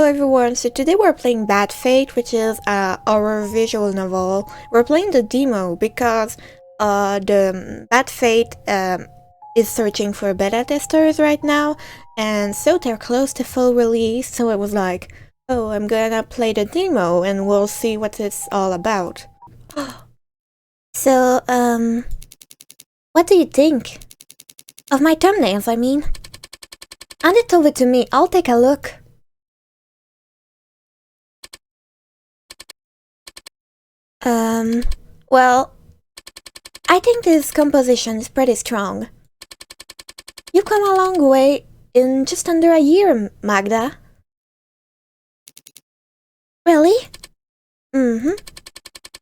everyone, so today we're playing Bad Fate, which is our visual novel. We're playing the demo because the Bad Fate is searching for beta testers right now, and so they're close to full release, so it was like, oh, I'm gonna play the demo and we'll see what it's all about. So, what do you think? Of my thumbnails, I mean. Hand it over to me, I'll take a look. Well, I think this composition is pretty strong. You've come a long way in just under a year, Magda. Really? Mm-hmm.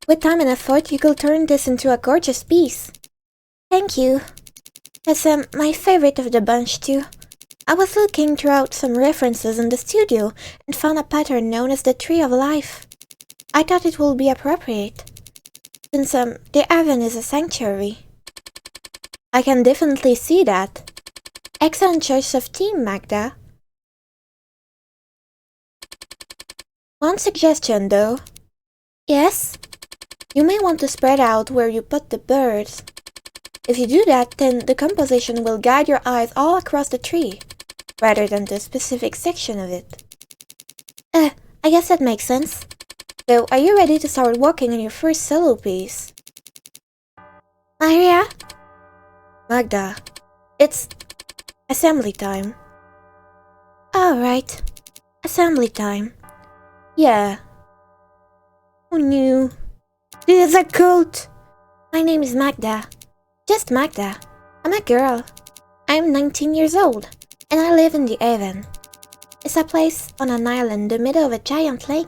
With time and effort, you could turn this into a gorgeous piece. Thank you. That's my favorite of the bunch, too. I was looking throughout some references in the studio and found a pattern known as the Tree of Life. I thought it would be appropriate, since the Haven is a sanctuary. I can definitely see that. Excellent choice of theme, Magda. One suggestion, though. Yes? You may want to spread out where you put the birds. If you do that, then the composition will guide your eyes all across the tree, rather than the specific section of it. I guess that makes sense. So, are you ready to start working on your first solo piece? Maria? Magda. It's assembly time. Alright. Assembly time. Yeah. Who knew? This is a cult! My name is Magda. Just Magda. I'm a girl. I'm 19 years old, and I live in the Haven. It's a place on an island in the middle of a giant lake.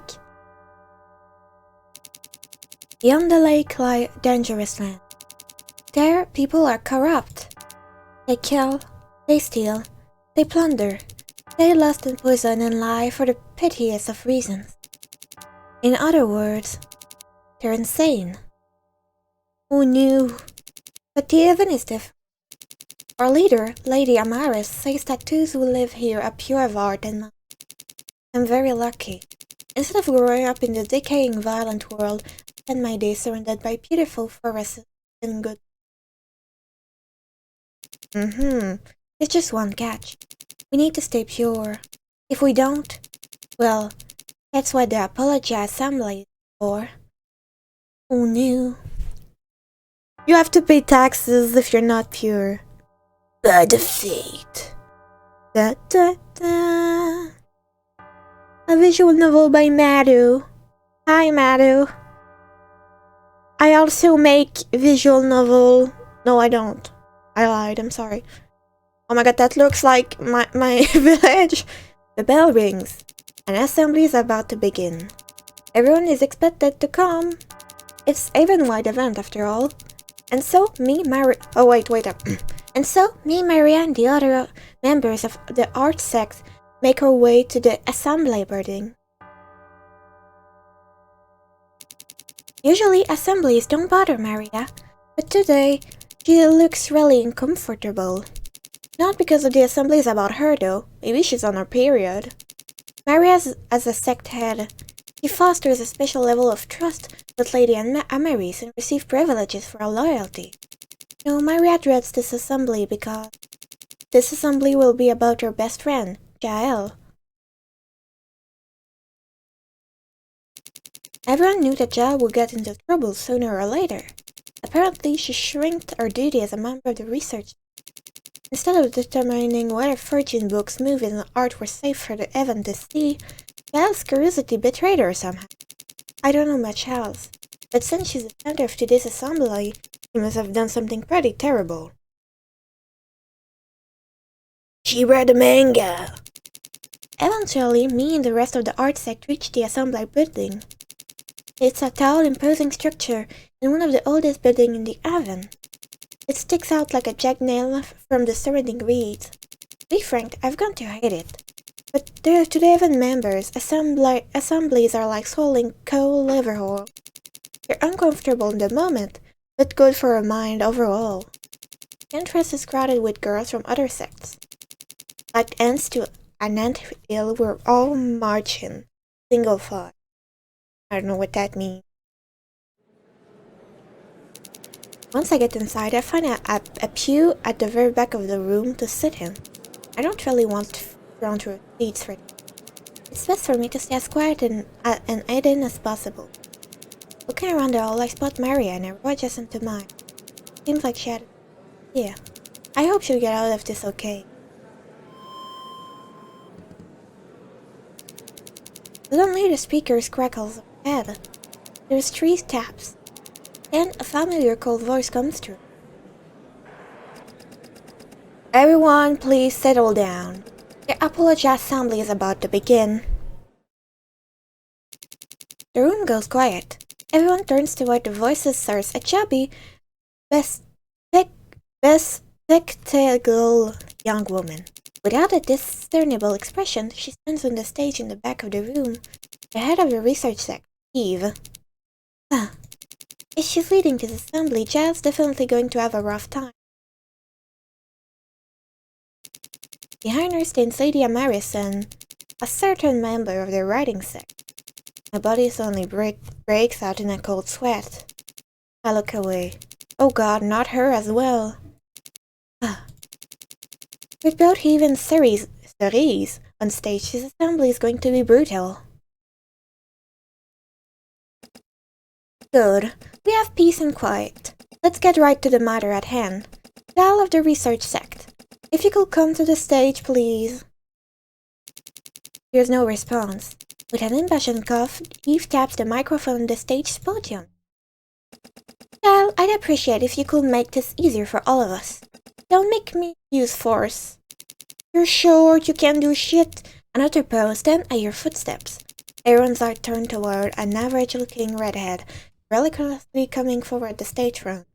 Beyond the lake lie dangerous land. There, people are corrupt. They kill, they steal, they plunder, they lust and poison and lie for the pettiest of reasons. In other words, they're insane. Who knew? But the Haven is different. Our leader, Lady Amaris, says that those who live here are pure of heart and mind. I'm very lucky. Instead of growing up in the decaying, violent world, I spend my days surrounded by beautiful forests and good. It's just one catch. We need to stay pure. If we don't, well, that's what the Apologia Assemblies is for. Who knew? You have to pay taxes if you're not pure. Bad fate. Da da da. A visual novel by Madu. Hi, Madu. I also make visual novel. No, I don't. I lied, I'm sorry. Oh my god, that looks like my village. The bell rings. An assembly is about to begin. Everyone is expected to come. It's a Haven-wide event after all. And so, And so, me, Maria, and the other members of the art sect make our way to the assembly building. Usually, assemblies don't bother Maria, but today, she looks really uncomfortable. Not because of the assembly is about her though, maybe she's on her period. Maria as a sect head, she fosters a special level of trust with Lady Amaris and receives privileges for her loyalty. No, Maria dreads this assembly because this assembly will be about her best friend, Jael. Everyone knew that Jael would get into trouble sooner or later. Apparently, she shirked her duty as a member of the research. Instead of determining whether fortune books, movies, and art were safe for the Haven to see, Jael's curiosity betrayed her somehow. I don't know much else, but since she's the center of today's assembly, she must have done something pretty terrible. She read a manga! Eventually, me and the rest of the art sect reached the assembly building. It's a tall, imposing structure in one of the oldest buildings in the Haven. It sticks out like a jacknail from the surrounding reeds. To be frank, I've come to hate it. But to the Haven members, assemblies are like swallowing coal liver whole. They're uncomfortable in the moment, but good for a mind overall. The entrance is crowded with girls from other sects. Like ants to an anthill, we're all marching. Single file. I don't know what that means. Once I get inside, I find a pew at the very back of the room to sit in. I don't really want to run through seats right now. It's best for me to stay as quiet and hidden as possible. Looking around the hall, I spot Maria and her adjacent to mine. Seems like she had... Yeah. I hope she'll get out of this okay. Suddenly the speakers crackles overhead. There's 3 taps. Then a familiar cold voice comes through. Everyone, please settle down. The Apologia Assembly is about to begin. The room goes quiet. Everyone turns to where the voices source a chubby, bespectacled young woman. Without a discernible expression, she stands on the stage in the back of the room, the head of the research sect, Eve. If she's leading this assembly, Giles definitely going to have a rough time. Behind her stands Lady Amaris and a certain member of the writing sect. My body suddenly breaks out in a cold sweat. I look away. Oh god, not her as well. With both Eve and Ceres on stage, this assembly is going to be brutal. Good. We have peace and quiet. Let's get right to the matter at hand. Giles of the research sect. If you could come to the stage, please. There's no response. With an impassioned cough, Eve taps the microphone on the stage's podium. Giles, I'd appreciate if you could make this easier for all of us. Don't make me use force. You're short, you can't do shit. Another pause, then I hear footsteps. Everyone's eyes turned toward an average-looking redhead, reluctantly coming forward the stage front.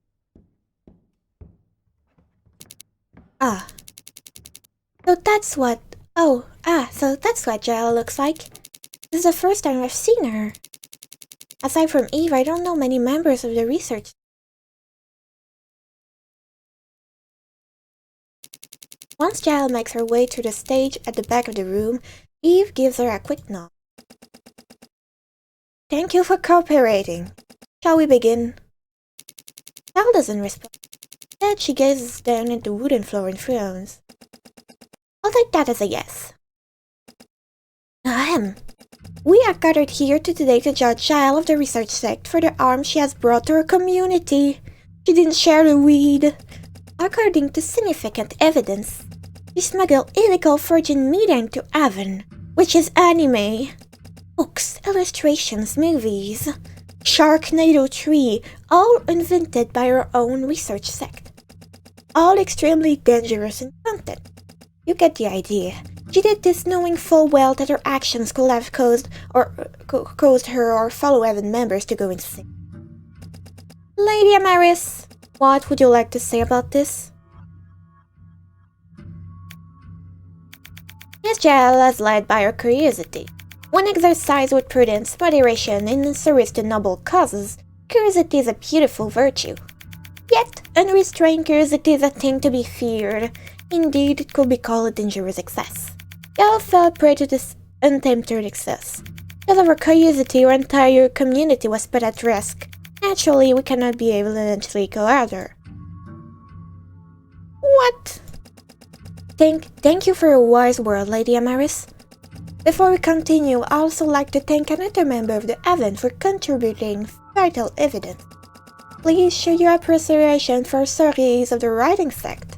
So that's what Giles looks like. This is the first time I've seen her. Aside from Eve, I don't know many members of the research. Once Giles makes her way to the stage at the back of the room, Eve gives her a quick nod. Thank you for cooperating. Shall we begin? Giles doesn't respond. Instead, she gazes down at the wooden floor and frowns. I'll take that as a yes. We are gathered here today to judge Giles of the research sect for the harm she has brought to our community. She didn't share the weed. According to significant evidence, she smuggled illegal virgin media into Avon, which is anime, books, illustrations, movies, Sharknado 3, all invented by her own research sect. All extremely dangerous in content. You get the idea. She did this knowing full well that her actions could have caused her or fellow Avon members to go insane. Lady Amaris, what would you like to say about this? Miss Giles is led by her curiosity. When exercised with prudence, moderation, and in service to noble causes, curiosity is a beautiful virtue. Yet, unrestrained curiosity is a thing to be feared. Indeed, it could be called a dangerous excess. Giles fell prey to this untempered excess. Because of her curiosity, our entire community was put at risk. Naturally, we cannot be able to eventually coerce her. What? Thank you for your wise word, Lady Amaris. Before we continue, I'd also like to thank another member of the Avon for contributing vital evidence. Please show your appreciation for Ceres of the writing sect.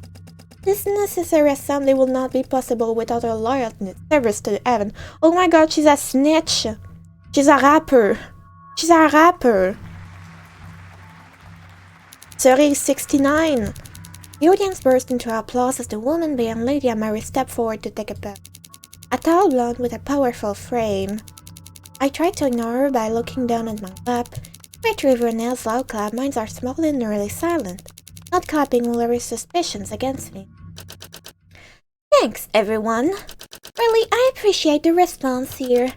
This necessary assembly will not be possible without her loyalty and service to the Avon. Oh my god, she's a snitch! She's a rapper! She's a rapper! Ceres 69! The audience burst into applause as the woman behind Lady Amaris stepped forward to take a bow. A tall blonde with a powerful frame. I tried to ignore her by looking down at my lap. Compared to everyone else loud clap, mine are small and nearly silent. Not clapping will raise suspicions against me. Thanks, everyone. Really, I appreciate the response here.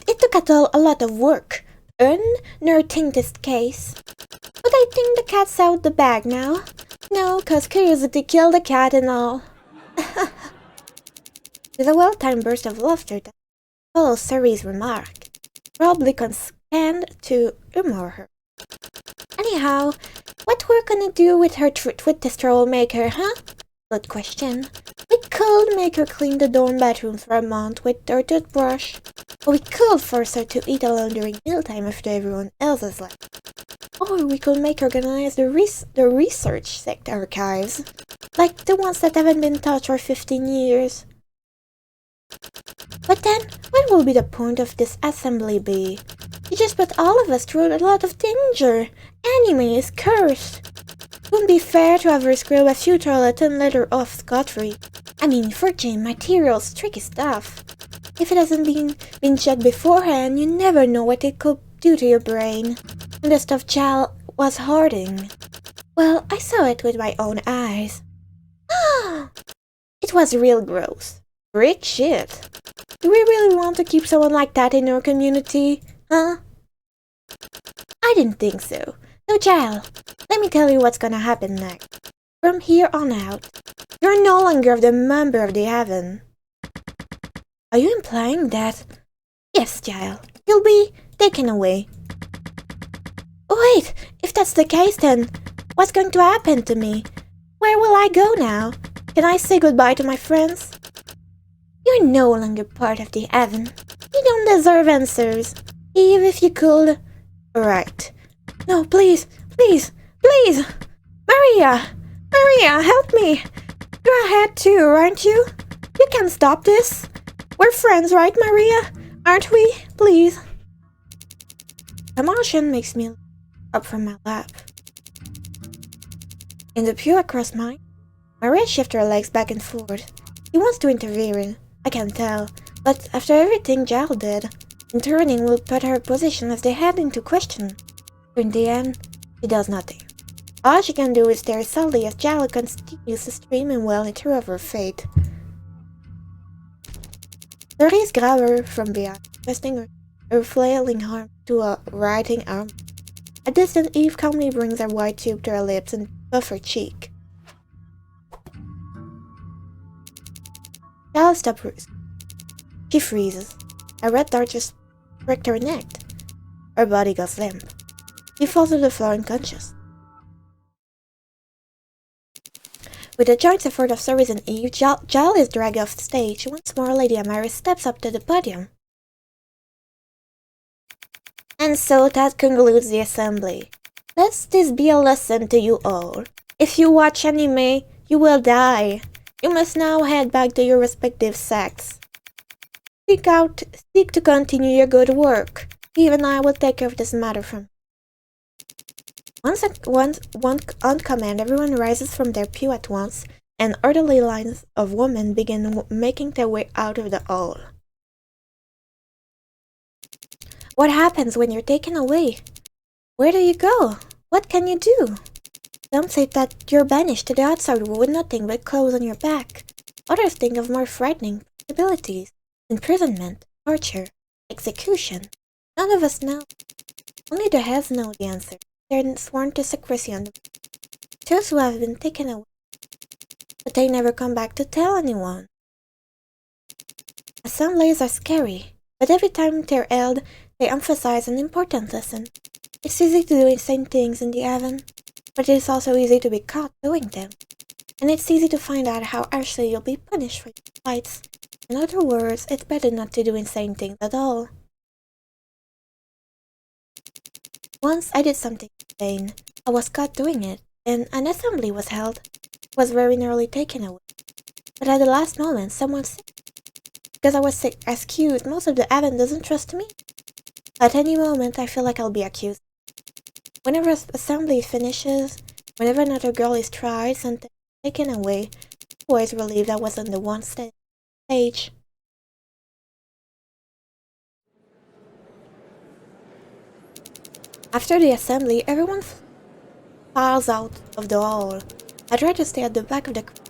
It took a lot of work. Unearthing this case. But I think the cat's out the bag now. No, 'cause curiosity killed the cat and all. with a well-timed burst of laughter that follows Sari's remark, probably consent to humor her. Anyhow, what we're gonna do with her with this troublemaker, huh? Good question. We could make her clean the dorm bathrooms for a month with her toothbrush. Or we could force her to eat alone during mealtime after everyone else is left. Or we could make her organize the research sect archives, like the ones that haven't been touched for 15 years. But then, what will be the point of this assembly be? You just put all of us through a lot of danger. Anime is cursed. It wouldn't be fair to have her screw a futile and let her off scot-free. I mean, virgin materials, tricky stuff. If it hasn't been checked beforehand, you never know what it could do to your brain. And the stuff Jal was hoarding. Well, I saw it with my own eyes. It was real gross. Great shit. Do we really want to keep someone like that in our community, huh? I didn't think so. So, Jal, let me tell you what's gonna happen next. From here on out, you're no longer the member of the Haven. Are you implying that? Yes, Jal, you'll be taken away. Oh, wait, if that's the case then, what's going to happen to me? Where will I go now? Can I say goodbye to my friends? You're no longer part of the Haven. You don't deserve answers, even if you could. Alright. No, please, please, please! Maria! Maria, help me! You're ahead too, aren't you? You can't stop this. We're friends, right, Maria? Aren't we? Please. Emotion makes me up from my lap. In the pew across mine, Maria shifts her legs back and forth. He wants to intervene, I can tell, but after everything Jal did, intervening will put her position as they head into question. In the end, she does nothing. All she can do is stare sadly as Jal continues to scream and wail into her fate. Therese grabs her from behind, twisting her flailing arm to a writhing arm. A distant Eve calmly brings her white tube to her lips and buffs her cheek. Jal stops. She freezes. A red dart just pricked her neck. Her body goes limp. She falls to the floor unconscious. With the joint effort of Ceres and Eve, Jal is dragged off the stage. Once more, Lady Amaris steps up to the podium. And so that concludes the assembly. Let this be a lesson to you all. If you watch anime, you will die. You must now head back to your respective sects. Seek to continue your good work. Eve and I will take care of this matter from. Once on command, everyone rises from their pew at once, and orderly lines of women begin making their way out of the hall. What happens when you're taken away? Where do you go? What can you do? Some say that you're banished to the outside world with nothing but clothes on your back. Others think of more frightening possibilities: imprisonment, torture, execution. None of us know. Only the heads know the answer. They're sworn to secrecy on the those who have been taken away, but they never come back to tell anyone. Assemblies are scary, but every time they're held, they emphasize an important lesson. It's easy to do insane things in the Haven, but it's also easy to be caught doing them. And it's easy to find out how harshly you'll be punished for your fights. In other words, it's better not to do insane things at all. Once I did something insane. I was caught doing it, and an assembly was held. I was very nearly taken away. But at the last moment, someone said, because I was accused, most of the Haven doesn't trust me. At any moment, I feel like I'll be accused. Whenever assembly finishes, whenever another girl is tried and taken away, I'm always relieved I was on the one stage. After the assembly, everyone files out of the hall. I try to stay at the back of the crowd.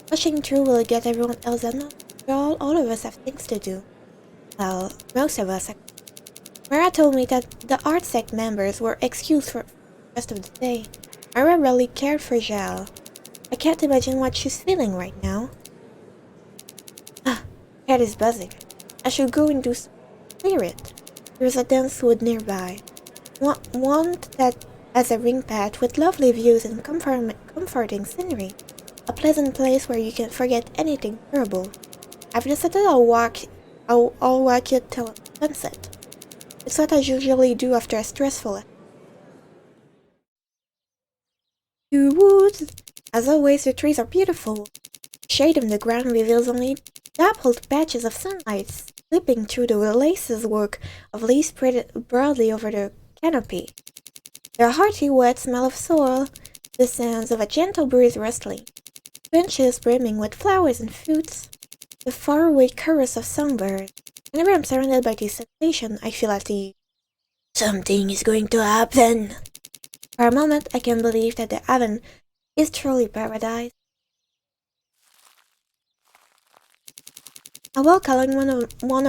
Pushing through will get everyone else in. All of us have things to do. Well, most of us. Mara told me that the art sect members were excused for the rest of the day. Mara really cared for Jal. I can't imagine what she's feeling right now. head is buzzing. I should go into clear it. There's a dense wood nearby. One that has a ring path with lovely views and comforting scenery. A pleasant place where you can forget anything terrible. I've decided I'll walk it till sunset. It's what I usually do after a stressful to woods. As always, the trees are beautiful. Shade on the ground reveals only dappled patches of sunlight slipping through the laces work of leaves spread broadly over the canopy. The hearty wet smell of soil, the sounds of a gentle breeze rustling, benches brimming with flowers and fruits, the faraway chorus of songbirds. Whenever I'm surrounded by this sensation, I feel at ease. Something is going to happen. For a moment, I can believe that the heaven is truly paradise. I walk along one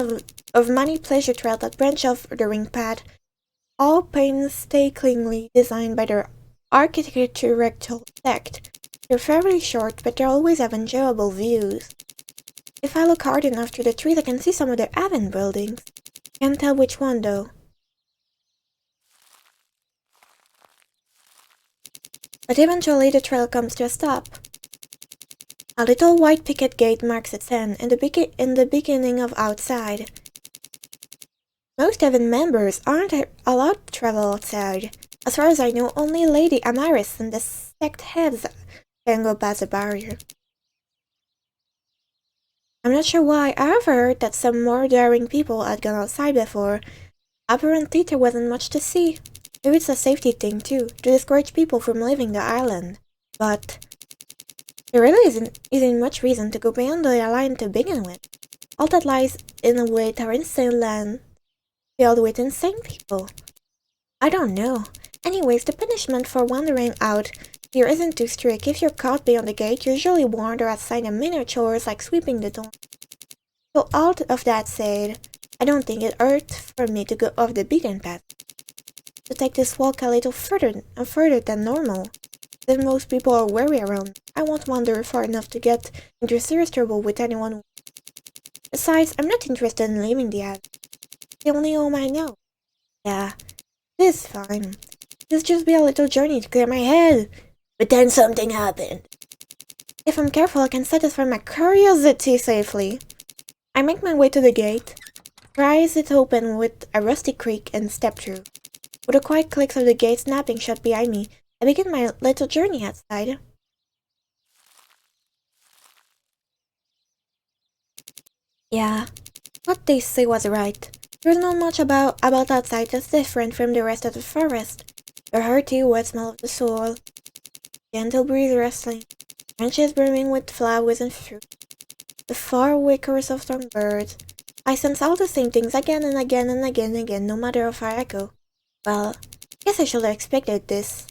of many pleasure trails that branch off the ring path, all painstakingly designed by their architectural tact. They're fairly short, but they always have enjoyable views. If I look hard enough through the trees, I can see some of the Avon buildings. Can't tell which one though. But eventually the trail comes to a stop. A little white picket gate marks its end in the beginning of outside. Most Avon members aren't allowed to travel outside. As far as I know, only Lady Amaris and the sect heads can go past the barrier. I'm not sure why. I've heard that some more daring people had gone outside before. Apparently there wasn't much to see. Maybe it's a safety thing too, to discourage people from leaving the island. But there really isn't much reason to go beyond the line to begin with. All that lies in the wait are insane land, filled with insane people. I don't know. Anyways, the punishment for wandering out here isn't too strict. If you're caught beyond the gate, you're usually warned or assigned a minor chores like sweeping the door. So all of that said, I don't think it hurts for me to go off the beaten path. To take this walk a little further than normal. Then most people are wary around. I won't wander far enough to get into serious trouble with anyone. Besides, I'm not interested in leaving the ad. The only home I know. Yeah, this is fine. This just be a little journey to clear my head. But then something happened. If I'm careful, I can satisfy my curiosity safely. I make my way to the gate, prise it open with a rusty creak, and step through. With the quiet clicks of the gate snapping shut behind me, I begin my little journey outside. Yeah, what they say was right. There's not much about outside that's different from the rest of the forest. The hearty wet smell of the soil, gentle breeze rustling, branches brimming with flowers and fruit, the faraway chorus of songbirds. I sense all the same things again and again and again and again, no matter how far I go. Well, guess I should have expected this.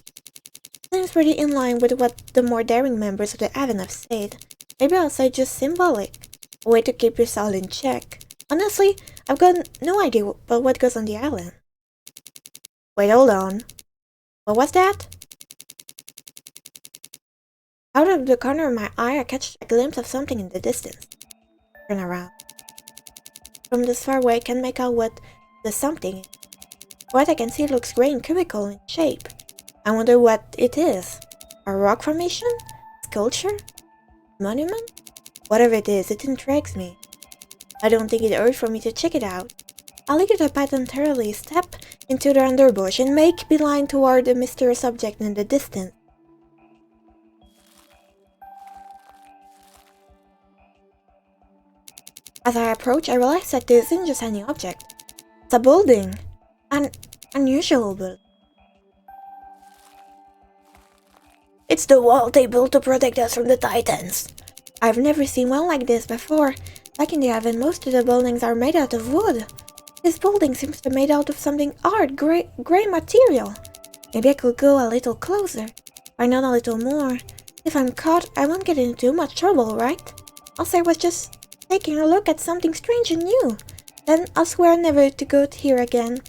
Seems pretty in line with what the more daring members of the Avon have said. Maybe I'll say just symbolic. A way to keep your soul in check. Honestly, I've got no idea about what goes on the island. Wait, hold on. What was that? Out of the corner of my eye, I catch a glimpse of something in the distance. Turn around. From this far away, I can make out what the something is. What I can see looks grey and cubical in shape. I wonder what it is. A rock formation? Sculpture? Monument? Whatever it is, it intrigues me. I don't think it hurt for me to check it out. I'll leave the path entirely, step into the underbush, and make beeline toward the mysterious object in the distance. As I approach, I realize that this isn't just any object. It's a building. An unusual building. It's the wall they built to protect us from the Titans. I've never seen one like this before. Back in the Haven, most of the buildings are made out of wood. This building seems to be made out of something hard, grey material. Maybe I could go a little closer, find out a little more. If I'm caught, I won't get into too much trouble, right? I'll say I was just taking a look at something strange and new. Then I'll swear never to go here again.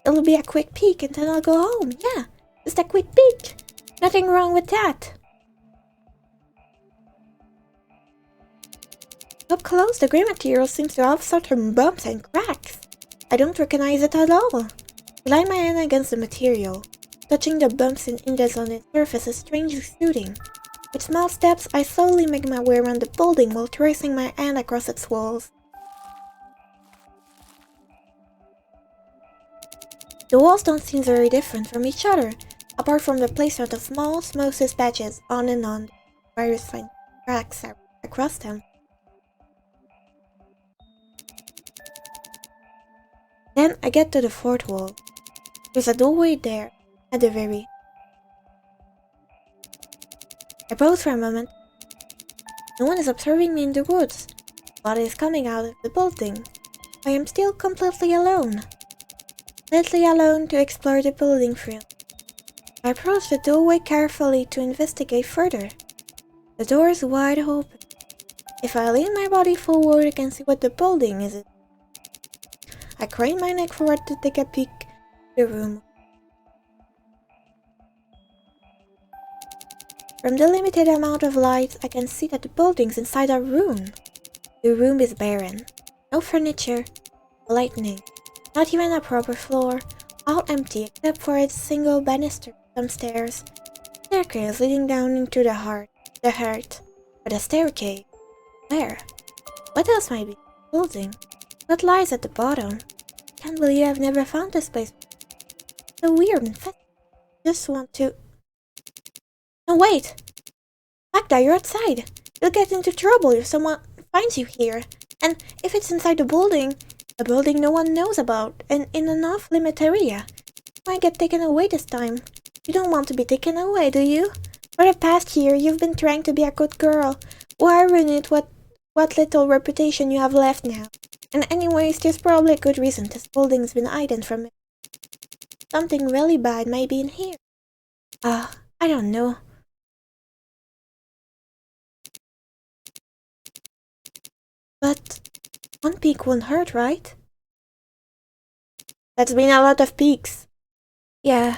It'll be a quick peek and then I'll go home. Yeah, just a quick peek. Nothing wrong with that. Up close, the grey material seems to have certain bumps and cracks. I don't recognize it at all. I line my hand against the material. Touching the bumps and indents on its surface is strangely soothing. With small steps, I slowly make my way around the building while tracing my hand across its walls. The walls don't seem very different from each other, apart from the placement of small, smooth patches on and on, various fine cracks across them. Then I get to the fourth wall. There's a doorway there, at the very. I pause for a moment. No one is observing me in the woods. What is coming out of the building? I am still completely alone. Completely alone to explore the building freely. I approach the doorway carefully to investigate further. The door is wide open. If I lean my body forward, I can see what the building is. I crane my neck forward to take a peek at the room. From the limited amount of light, I can see that the building's inside a room. The room is barren. No furniture, no lighting, not even a proper floor, all empty except for its single banister, some stairs, staircase leading down into the heart, but a staircase. Where? What else might be in the building? What lies at the bottom? I can't believe I've never found this place. So weird and fascinating. Just want to... No, wait! Magda, you're outside! You'll get into trouble if someone finds you here. And if it's inside the building no one knows about, and in an off-limit area, you might get taken away this time. You don't want to be taken away, do you? For the past year, you've been trying to be a good girl. Why ruin it what little reputation you have left now? And anyways, there's probably a good reason this building's been hidden from me. Something really bad might be in here. I don't know. But one peek won't hurt, right? That's been a lot of peeks. Yeah,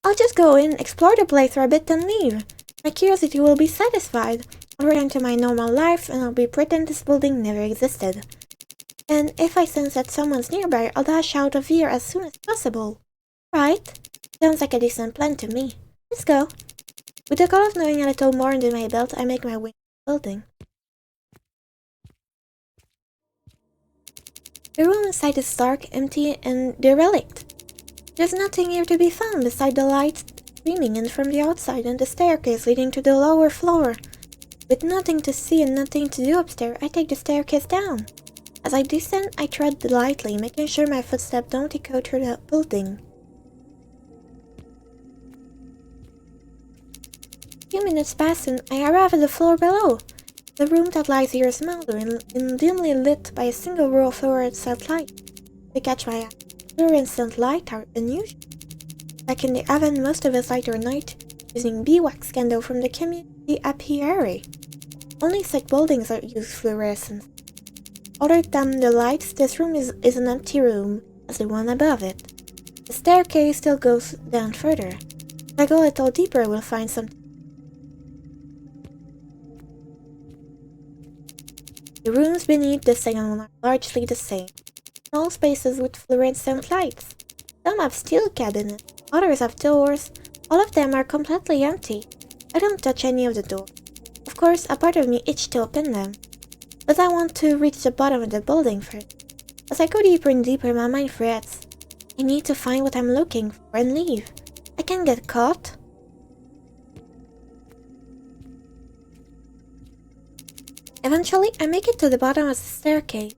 I'll just go in, explore the place for a bit and leave. My curiosity will be satisfied. I'll return to my normal life and I'll pretend this building never existed. And if I sense that someone's nearby, I'll dash out of here as soon as possible. Right? Sounds like a decent plan to me. Let's go. With the goal of knowing a little more under my belt, I make my way to the building. The room inside is dark, empty, and derelict. There's nothing here to be found beside the lights streaming in from the outside and the staircase leading to the lower floor. With nothing to see and nothing to do upstairs, I take the staircase down. As I descend, I tread lightly, making sure my footsteps don't echo through the building. A few minutes pass and I arrive at the floor below. The room that lies here is smaller and dimly lit by a single row of fluorescent lights. They catch my eye. Fluorescent lights are unusual. Back in the oven, most of us light our night using beeswax candle from the community apiary. Only sick buildings use fluorescence. Other than the lights, this room is an empty room, as the one above it. The staircase still goes down further. If I go a little deeper, I will find something. The rooms beneath the second one are largely the same. Small spaces with fluorescent lights. Some have steel cabinets, others have doors. All of them are completely empty. I don't touch any of the doors. Of course, a part of me itches to open them. But I want to reach the bottom of the building first. As I go deeper and deeper, my mind frets. I need to find what I'm looking for and leave. I can't get caught. Eventually, I make it to the bottom of the staircase.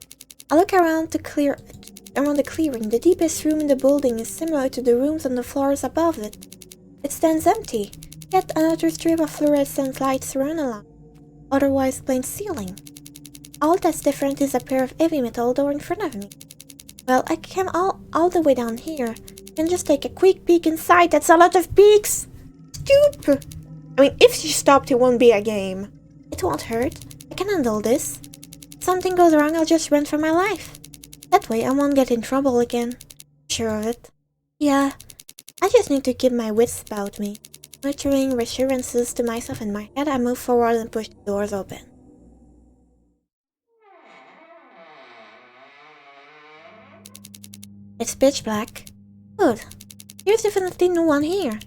I look around the clearing. The deepest room in the building is similar to the rooms on the floors above it. It stands empty, yet another strip of fluorescent lights run along, otherwise plain ceiling. All that's different is a pair of heavy metal door in front of me. Well, I came all the way down here. Can just take a quick peek inside. That's a lot of peeks! Stupid! I mean, if she stopped, it won't be a game. It won't hurt. I can handle this. If something goes wrong, I'll just run for my life. That way, I won't get in trouble again. Sure of it. Yeah, I just need to keep my wits about me. Muttering reassurances to myself in my head, I move forward and push the doors open. It's pitch black. Good. There's definitely no one here.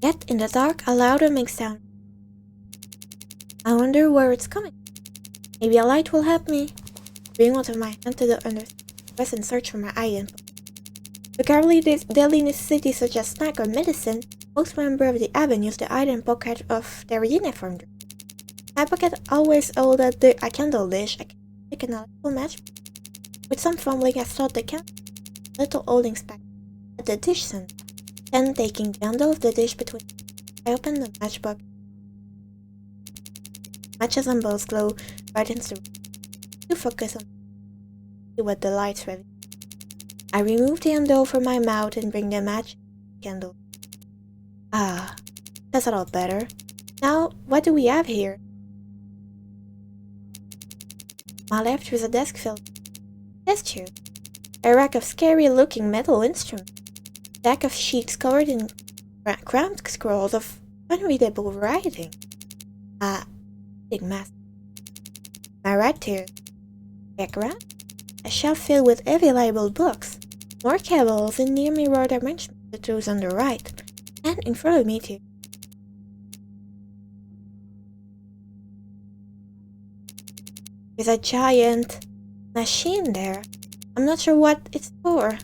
Yet, in the dark, a louder makes sound. I wonder where it's coming. Maybe a light will help me. Bring out of my hand to the underpass and search for my item. To carry daily necessities such as snack or medicine, most members of the Abbey use the item pocket of their uniform. My pocket always held a candle dish, a stick and a little match. With some fumbling, I sought the little holding spec at the dish center. Then, taking the handle of the dish between, I opened the matchbox. Matches and bulbs glow right into the room. To focus on what the lights reveal. I remove the handle from my mouth and bring the match candle. Ah, that's a lot better. Now, what do we have here? My left was a desk filled with desk chair, a rack of scary-looking metal instruments, a stack of sheets covered in cramped scrolls of unreadable writing. Ah, big mess. My right here, background, a shelf filled with heavy labeled books, more cables, and near me were the arrangements of those on the right, and in front of me too. There's a giant machine there. I'm not sure what it's for.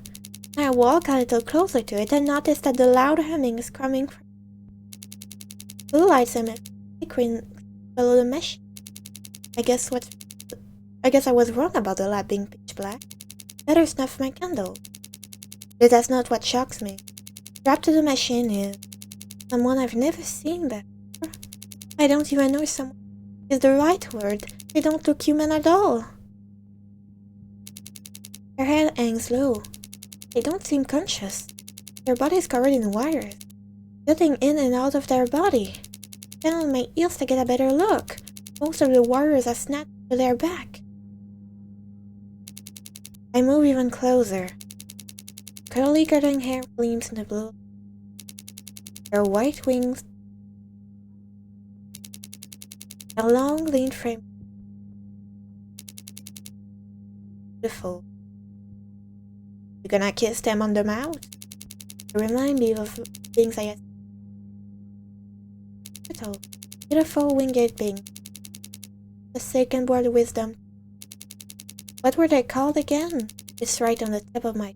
I walk a little closer to it and notice that the loud humming is coming from blue lights and flickering below the machine. I guess I was wrong about the lab being pitch black. Better snuff my candle. But that's not what shocks me. Strapped to the machine is someone I've never seen before. I don't even know if someone is the right word. They don't look human at all. Their head hangs low. They don't seem conscious. Their body is covered in wires, jutting in and out of their body. Then on my heels to get a better look. Most of the wires are snapped to their back. I move even closer. Curly garden hair gleams in the blue. Their white wings, a long lean frame. Beautiful. You gonna kiss them on the mouth? They remind me of things I had. Beautiful winged being. The second word of wisdom. What were they called again? It's right on the tip of my.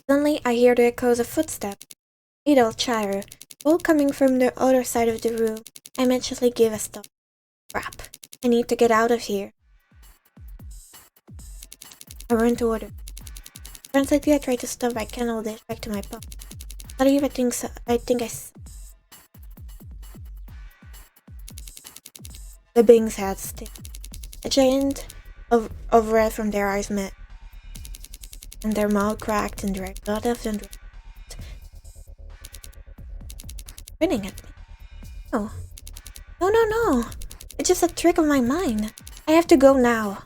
Suddenly, I hear the echoes of footsteps. Idle chatter, all coming from the other side of the room. I immediately give a stop. Crap. I need to get out of here. I run toward it. Frantically, I try to stuff my candle dish back to my pocket. Not even think so. The beings had stick. A giant of red from their eyes met, and their mouth cracked and dragged blood of them, grinning at me. No. No. It's just a trick of my mind. I have to go now.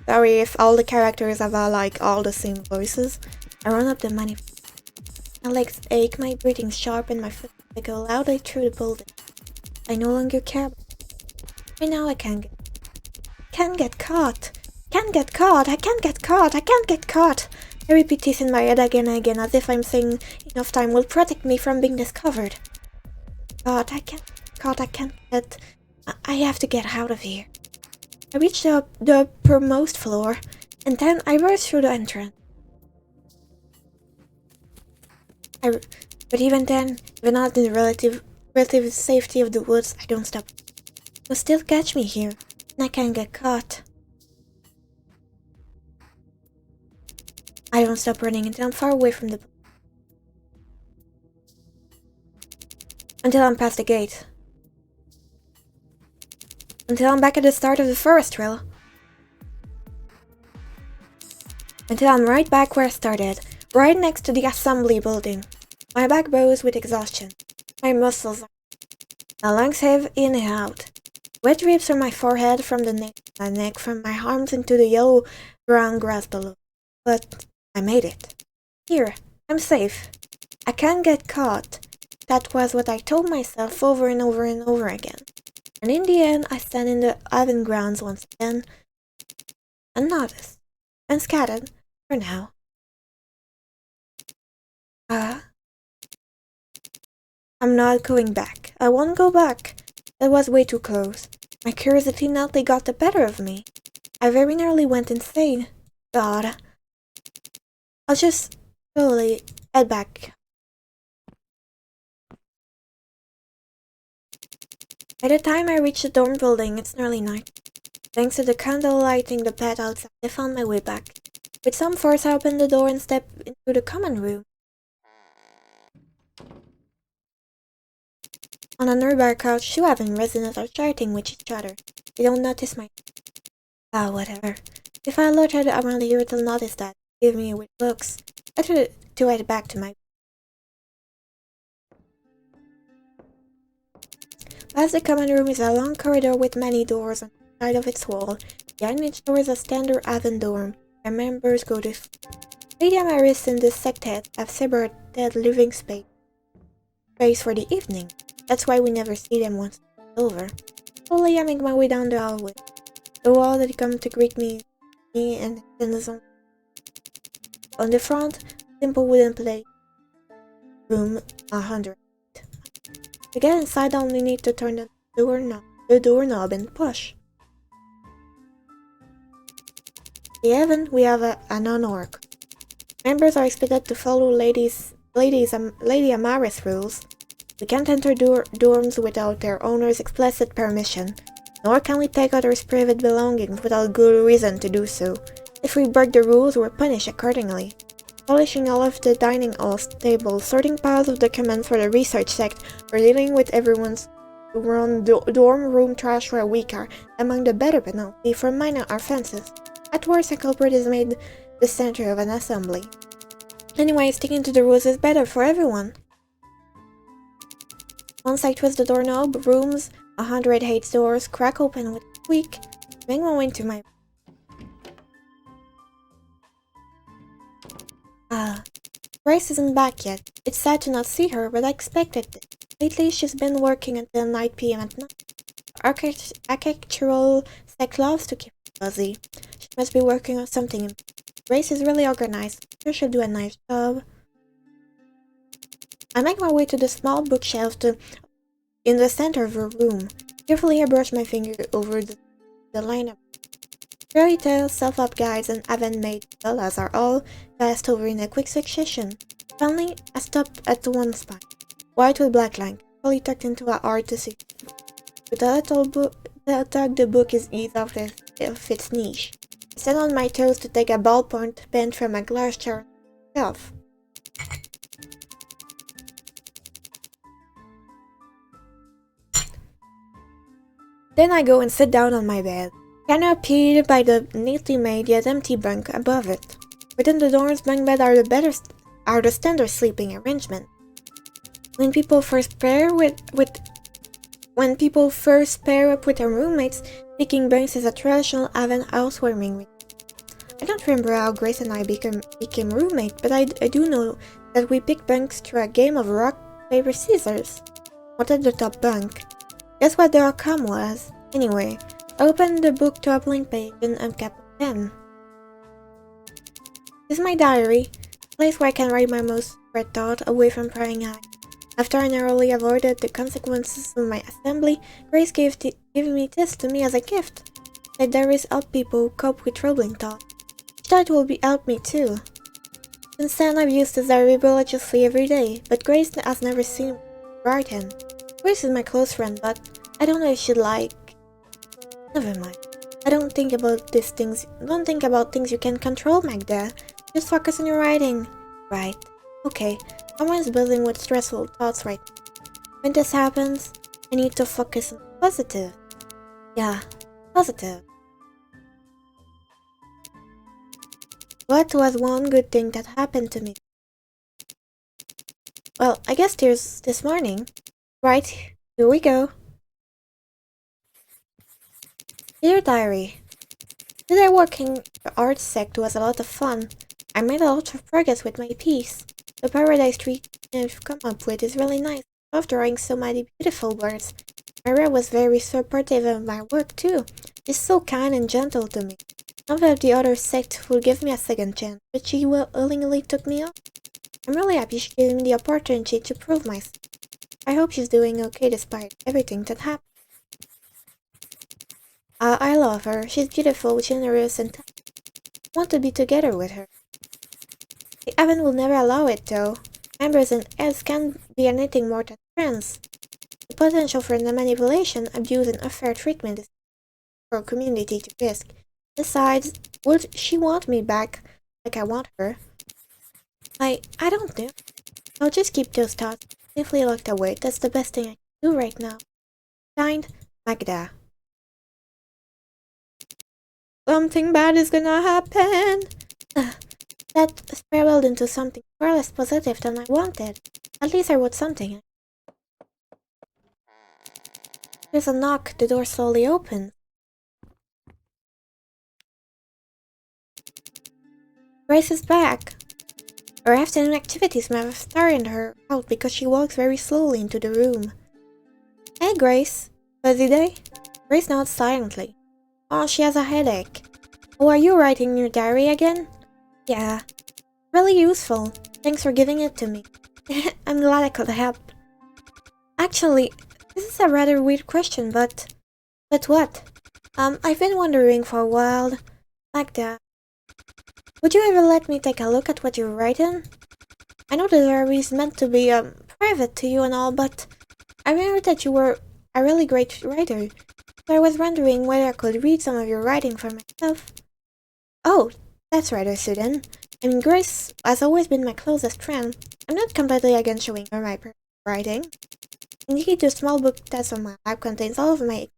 Sorry if all the characters have all the same voices. I run up the money. My legs ache, my breathing's sharp, and my foot go loudly through the building. I no longer care. Right now I can't get caught. I can't get caught. I repeat this in my head again and again, as if I'm saying enough time will protect me from being discovered. God, I have to get out of here. I reach the uppermost floor, and then I rush through the entrance. But even then, even out in the relative safety of the woods, I don't stop. You'll still catch me here, and I can't get caught. I don't stop running until I'm far away from the... Until I'm past the gate. Until I'm back at the start of the forest trail. Until I'm right back where I started, right next to the assembly building. My back bows with exhaustion. My muscles are... My lungs heave in and out. Wet drips from my forehead, from the neck, from my arms into the yellow-brown grass below. But I made it. Here, I'm safe. I can't get caught. That was what I told myself over and over and over again. And in the end, I stand in the oven grounds once again, unnoticed, and scattered, for now. I'm not going back. I won't go back. That was way too close. My curiosity nearly got the better of me. I very nearly went insane. God. I'll just slowly head back. By the time I reach the dorm building, it's nearly night. Thanks to the candle lighting the path outside, I found my way back. With some force, I opened the door and stepped into the common room. On a nearby couch, two Aven residents are chatting with each other. They don't notice my... whatever. If I loitered around here, they'll notice that. Give me with looks. Better to head back to my... Past the common room is a long corridor with many doors on the side of its wall. Behind each door is a standard Aven dorm, where members go to... Lady Amaris and the sectet have separated living space for the evening. That's why we never see them once it's over. Slowly I make my way down the hallway. The wall that come to greet me and the zone. On the front, simple wooden plate. Room 100. To get inside, I only need to turn the doorknob and push. The Aven, we have a non-orc. Members are expected to follow Lady Amaris rules. We can't enter dorms without their owner's explicit permission, nor can we take others' private belongings without good reason to do so. If we break the rules, we're punished accordingly. Polishing all of the dining halls, tables, sorting piles of documents for the research sect, or dealing with everyone's dorm room trash for a week are among the better penalty for minor offenses. At worst, a culprit is made the center of an assembly. Anyway, sticking to the rules is better for everyone. Once I twist the doorknob, rooms 108 doors crack open with a squeak, make my way into my... Grace isn't back yet. It's sad to not see her, but I expected it. Lately, she's been working until 9 p.m. at night. Architectural sect loves to keep her busy. She must be working on something. Grace is really organized. I'm sure she'll do a nice job. I make my way to the small bookshelf in the center of her room. Carefully, I brush my finger over the lineup. Fairy tales, self-help guides, and Aven-made novellas are all passed over in a quick succession. Finally, I stopped at one spot, white with black line, fully tucked into a hard to see. With a little tug, the book is eased off its niche. I stand on my toes to take a ballpoint pen from a glass jar on the shelf. Then I go and sit down on my bed, canopied by the neatly made yet empty bunk above it. Within the dorm's bunk bed are the standard sleeping arrangement. When people first pair up with their roommates, picking bunks is a traditional Aven housewarming ritual. I don't remember how Grace and I became roommates, but I do know that we picked bunks through a game of rock, paper, scissors. What at the top bunk? Guess what the outcome was? Anyway, I opened the book to a blank page and uncapped the pen. This is my diary, a place where I can write my most secret thought away from prying eyes. After I narrowly avoided the consequences of my assembly, Grace gave me this to me as a gift. That diaries help people cope with troubling thoughts. She thought it would help me too. Since then, I've used this diary religiously every day, but Grace has never seen me write in. Grace is my close friend, but I don't know if she'd like... Never mind. Don't think about things you can control, Magda. Just focus on your writing. Right. Okay. Someone's building with stressful thoughts right now. When this happens, I need to focus on positive. Yeah, positive. What was one good thing that happened to me? Well, I guess there's this morning. Right, here we go. Dear Diary, today working the art sect was a lot of fun. I made a lot of progress with my piece. The paradise tree I've come up with is really nice. I love drawing so many beautiful birds. Maria was very supportive of my work too. She's so kind and gentle to me. Not that the other sect will give me a second chance, but she willingly took me up. I'm really happy she gave me the opportunity to prove myself. I hope she's doing okay despite everything that happened. I love her. She's beautiful, generous, and I want to be together with her. The Heaven will never allow it, though. Members and elves can't be anything more than friends. The potential for the manipulation, abuse, and unfair treatment is for a community to risk. Besides, would she want me back like I want her? I don't know. I'll just keep those thoughts safely locked away. That's the best thing I can do right now. Signed, Magda. Something bad is gonna happen. That spiraled into something far less positive than I wanted. At least I wrote something. There's a knock. The door slowly opens. Grace is back. Her afternoon activities may have started her out because she walks very slowly into the room. Hey, Grace. Busy day? Grace nods silently. Oh, she has a headache. Oh, are you writing your diary again? Yeah. Really useful. Thanks for giving it to me. I'm glad I could help. Actually, this is a rather weird question, but... But what? I've been wondering for a while. Magda, would you ever let me take a look at what you're writing? I know the diary is meant to be, private to you and all, but I remember that you were a really great writer, so I was wondering whether I could read some of your writing for myself. Oh, that's rather sudden. I mean, Grace has always been my closest friend. I'm not completely against showing her my writing. Indeed, the small book that's on my lap contains all of my...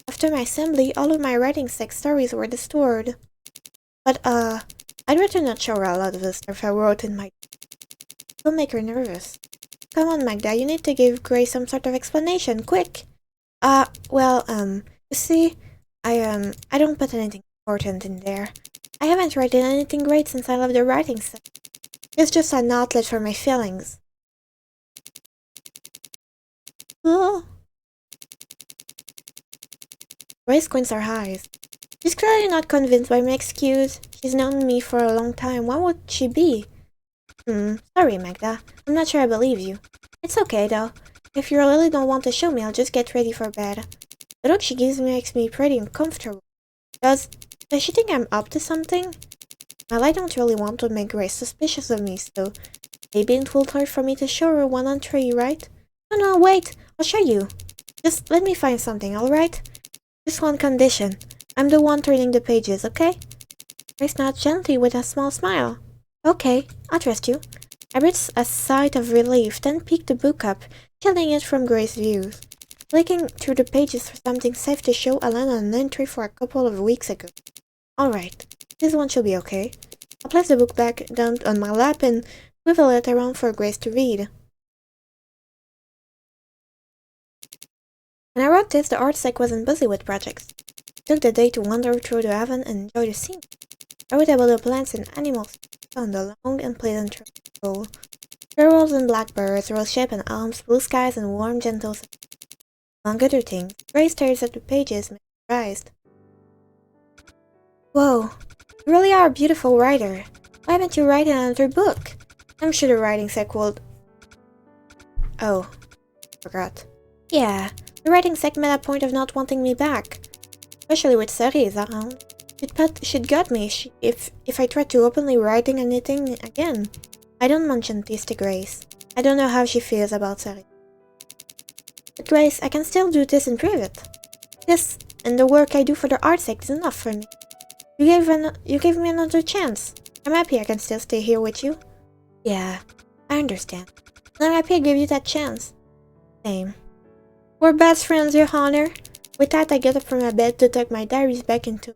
After my assembly, all of my writing sex stories were stored. But, I'd rather not show her a lot of the stuff I wrote in my... Don't make her nervous. Come on, Magda, you need to give Grace some sort of explanation, quick! You see, I don't put anything important in there. I haven't written anything great since I left the writing set. It's just an outlet for my feelings. Oh. Grace squints her eyes. She's clearly not convinced by my excuse. She's known me for a long time. Why would she be? Sorry, Magda. I'm not sure I believe you. It's okay, though. If you really don't want to show me, I'll just get ready for bed. The look she gives me makes me pretty uncomfortable. Does she think I'm up to something? Well, I don't really want to make Grace suspicious of me, so maybe it will hurt for me to show her 1 on 3, right? No, wait. I'll show you. Just let me find something, alright? Just one condition. I'm the one turning the pages, okay? Grace nods gently with a small smile. Okay, I'll trust you. I breathed a sigh of relief, then picked the book up, shielding it from Grace's views. Flicking through the pages for something safe to show, I landed on an entry for a couple of weeks ago. Alright, this one should be okay. I placed the book back down on my lap and swiveled it around for Grace to read. When I wrote this, the art sec wasn't busy with projects. I took the day to wander through the haven and enjoy the scene. I wrote about the plants and animals on the long and pleasant trail. Squirrels and blackbirds, rose sheep and elms, blue skies and warm, gentle suns. Among other things, Grace stares at the pages, mesmerized. Whoa, you really are a beautiful writer. Why haven't you written another book? I'm sure the writing sec would... Oh, forgot. Yeah, the writing sec made a point of not wanting me back. Especially with Ceres around. She'd got me if I tried to openly writing anything again. I don't mention this to Grace. I don't know how she feels about Ceres. But Grace, I can still do this in private. This and the work I do for the art sec is enough for me. You gave me another chance. I'm happy I can still stay here with you. Yeah, I understand. And I'm happy I gave you that chance. Same. We're best friends, Your Honor. With that, I get up from my bed to tuck my diaries back into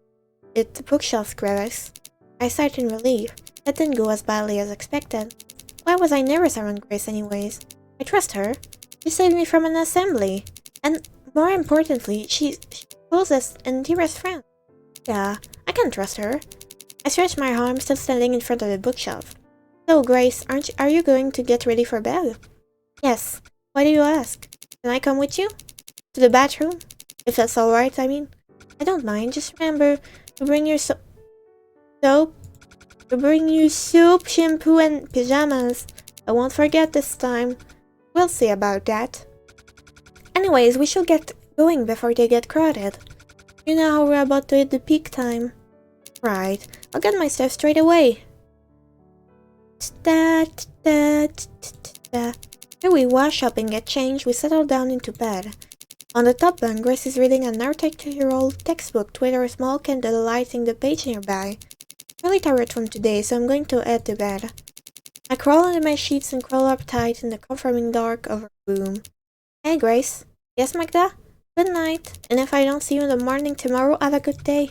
its bookshelf crevice. I sighed in relief. That didn't go as badly as expected. Why was I nervous around Grace anyways? I trust her. She saved me from an assembly. And more importantly, she's closest and dearest friend. Yeah, I can trust her. I stretched my arm, still standing in front of the bookshelf. So, Grace, are you going to get ready for bed? Yes. Why do you ask? Can I come with you? To the bathroom? If that's alright, I mean. I don't mind. Just remember, To bring you soap, to bring you soup, shampoo, and pajamas. I won't forget this time. We'll see about that. Anyways, we should get going before they get crowded. You know how we're about to hit the peak time. Right, I'll get my stuff straight away. Here we wash up and get changed, we settle down into bed. On the top bunk, Grace is reading an 30-year-old textbook with her small candle lighting the page nearby. I'm really tired from today, so I'm going to head to bed. I crawl under my sheets and curl up tight in the comforting dark of her room. Hey, Grace. Yes, Magda? Good night, and if I don't see you in the morning tomorrow, have a good day.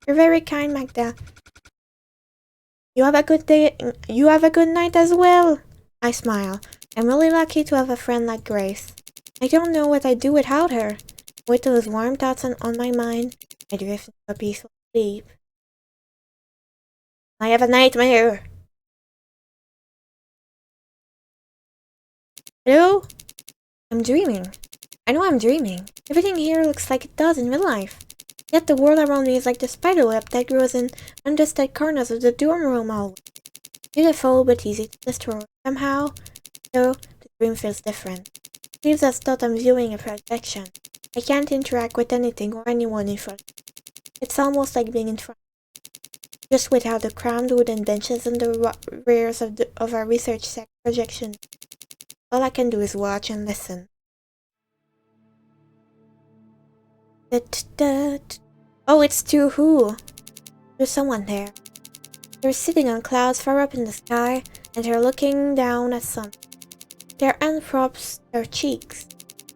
You're very kind, Magda. You have a good day. You have a good night as well. I smile. I'm really lucky to have a friend like Grace. I don't know what I'd do without her. With those warm thoughts on my mind, I drift into a peaceful sleep. I have a nightmare. Hello? I'm dreaming. I know I'm dreaming. Everything here looks like it does in real life. Yet the world around me is like the spiderweb that grows in undusted corners of the dorm room always. Beautiful but easy to destroy. Somehow, though, the dream feels different. It leaves us thought I'm viewing a projection. I can't interact with anything or anyone in front. It's almost like being in front. Just without the cramped wooden benches and the rears of our research projection. All I can do is watch and listen. Oh, it's too who? There's someone there. They're sitting on clouds far up in the sky, and they're looking down at something. Their hand props their cheeks.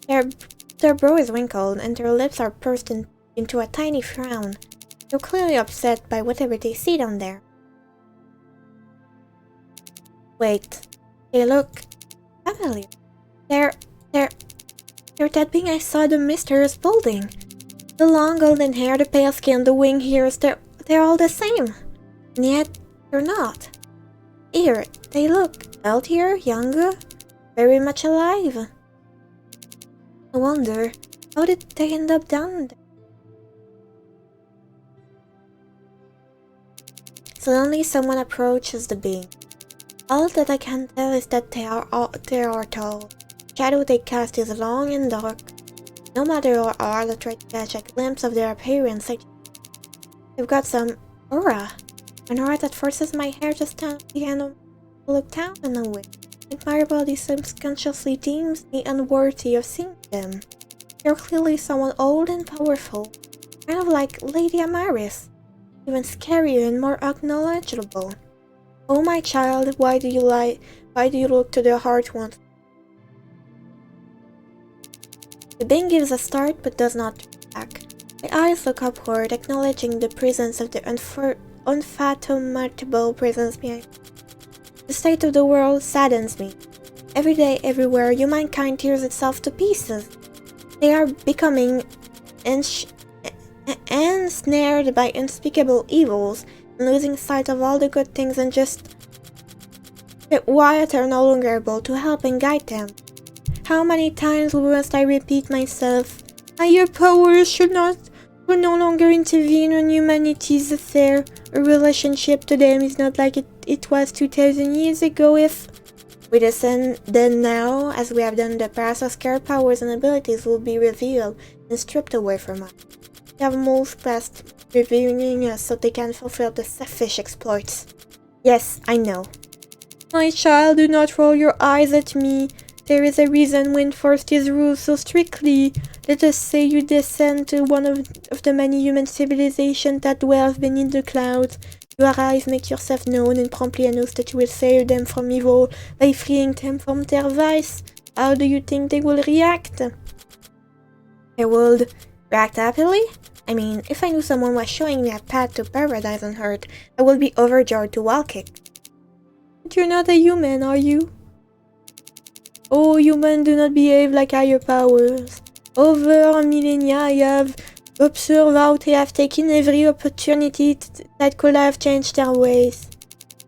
Their brow is wrinkled, and their lips are pursed into a tiny frown. They're clearly upset by whatever they see down there. Wait, they look familiar. They're that being I saw the mysterious building. The long golden hair, the pale skin, the winged ears, they're all the same. And yet, they're not. Here, they look healthier, younger, very much alive. I wonder, how did they end up down there? Suddenly, someone approaches the being. All that I can tell is that they are tall. The shadow they cast is long and dark. No matter how hard I try to catch a glimpse of their appearance, they've got some aura. An aura that forces my hair to stand and to look down and away. Like my body subconsciously deems me unworthy of seeing them. They're clearly someone old and powerful, kind of like Lady Amaris, even scarier and more acknowledgeable. Oh my child, why do you look to the heart once? The being gives a start but does not turn back. My eyes look upward, acknowledging the presence of the unfathomable presence behind me. The state of the world saddens me. Every day, everywhere, humankind tears itself to pieces. They are becoming ensnared by unspeakable evils and losing sight of all the good things and just why are no longer able to help and guide them. How many times must I repeat myself? Higher powers should no longer intervene on humanity's affair. A relationship to them is not like it was 2000 years ago. If we listen, then now, as we have done in the past, our scared powers and abilities will be revealed and stripped away from us. They have moved past reviewing us so they can fulfill the selfish exploits. Yes, I know. My child, do not roll your eyes at me. There is a reason we enforce these rules so strictly. Let us say you descend to one of the many human civilizations that dwell beneath the clouds. You arrive, make yourself known, and promptly announce that you will save them from evil by freeing them from their vice. How do you think they will react? They would react happily? I mean, if I knew someone was showing me a path to paradise on Earth, I would be overjoyed to walk it. But you're not a human, are you? Oh, humans do not behave like higher powers. Over millennia, I have observed how they have taken every opportunity that could have changed their ways.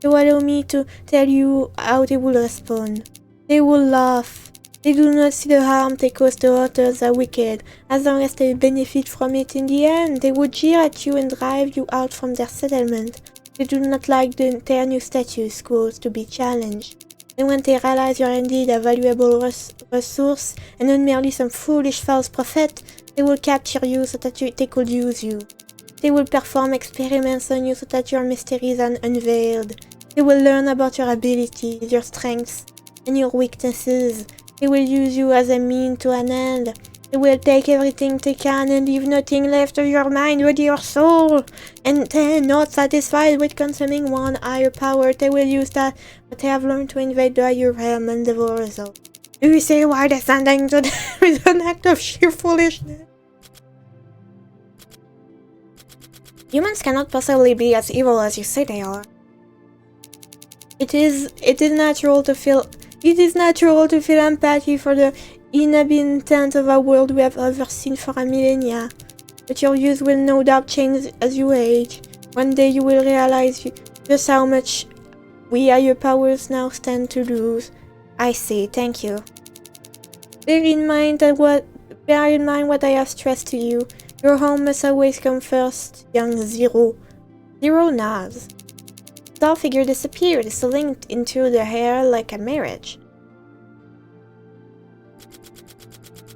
So allow me to tell you how they will respond. They will laugh. They do not see the harm they cause to others are wicked. As long as they benefit from it in the end, they would jeer at you and drive you out from their settlement. They do not like their new status quo to be challenged. And when they realize you're indeed a valuable resource and not merely some foolish false prophet, they will capture you so that they could use you. They will perform experiments on you so that your mysteries are unveiled. They will learn about your abilities, your strengths, and your weaknesses. They will use you as a means to an end. They will take everything they can and leave nothing left of your mind or your soul. And then, not satisfied with consuming one higher power, they will use that what they have learned to invade the higher realm and devour us all. Do you see why descending to them is an act of sheer foolishness? Humans cannot possibly be as evil as you say they are. It is natural to feel empathy for the inhabitants of a world we have overseen for a millennia. But your views will no doubt change as you age. One day you will realize just how much we higher powers now stand to lose. I see, thank you. Bear in mind what I have stressed to you. Your home must always come first, young Zero. Zero nods. The doll figure disappeared, so linked into the hair like a marriage.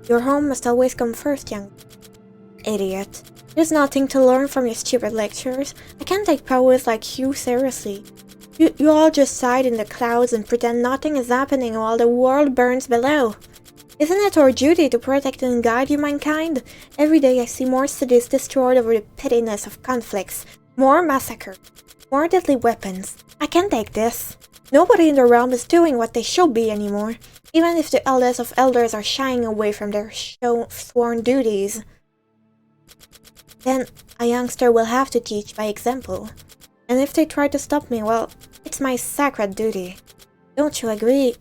Your home must always come first, young idiot. There's nothing to learn from your stupid lectures. I can't take powers like you seriously. You all just hide in the clouds and pretend nothing is happening while the world burns below. Isn't it our duty to protect and guide you, mankind? Every day I see more cities destroyed over the pettiness of conflicts, more massacre, more deadly weapons. I can't take this. Nobody in the realm is doing what they should be anymore, even if the eldest of elders are shying away from their sworn duties. Then a youngster will have to teach by example. And if they try to stop me, well, it's my sacred duty. Don't you agree,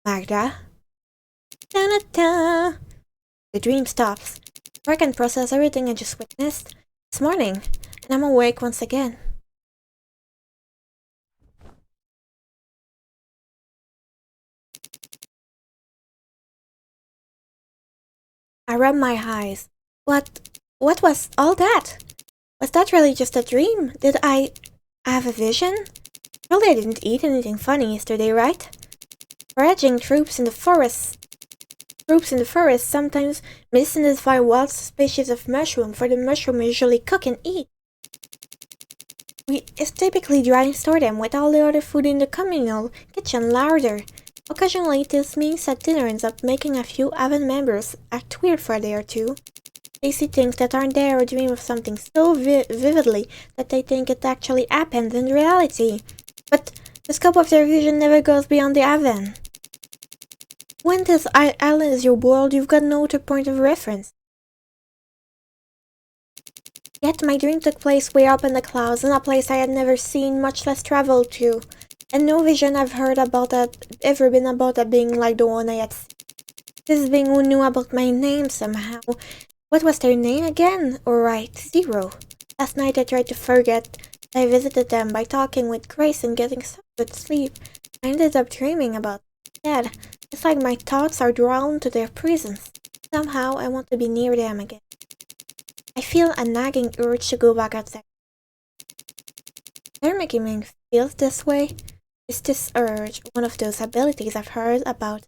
Magda? Da-da-da. The dream stops. I can process everything I just witnessed. It's morning, and I'm awake once again. I rub my eyes. What was all that? Was that really just a dream? Did I have a vision? Surely I didn't eat anything funny yesterday, right? Foraging troops in the forest sometimes misidentify wild species of mushroom, for the mushroom usually cook and eat. We typically dry and store them with all the other food in the communal kitchen larder. Occasionally this means that dinner ends up making a few Haven members act weird for a day or two. They see things that aren't there or dream of something so vividly that they think it actually happened in reality. But the scope of their vision never goes beyond the Haven. When this island is your world, you've got no other point of reference. Yet my dream took place way up in the clouds, in a place I had never seen, much less traveled to. And no vision I've heard about had ever been about a being like the one I had seen. This being who knew about my name somehow. What was their name again? Alright, Zero. Last night I tried to forget. I visited them by talking with Grace and getting some good sleep. I ended up dreaming about Dad. It's like my thoughts are drawn to their presence. Somehow I want to be near them again. I feel a nagging urge to go back outside. They're making me feel this way. Is this urge one of those abilities I've heard about?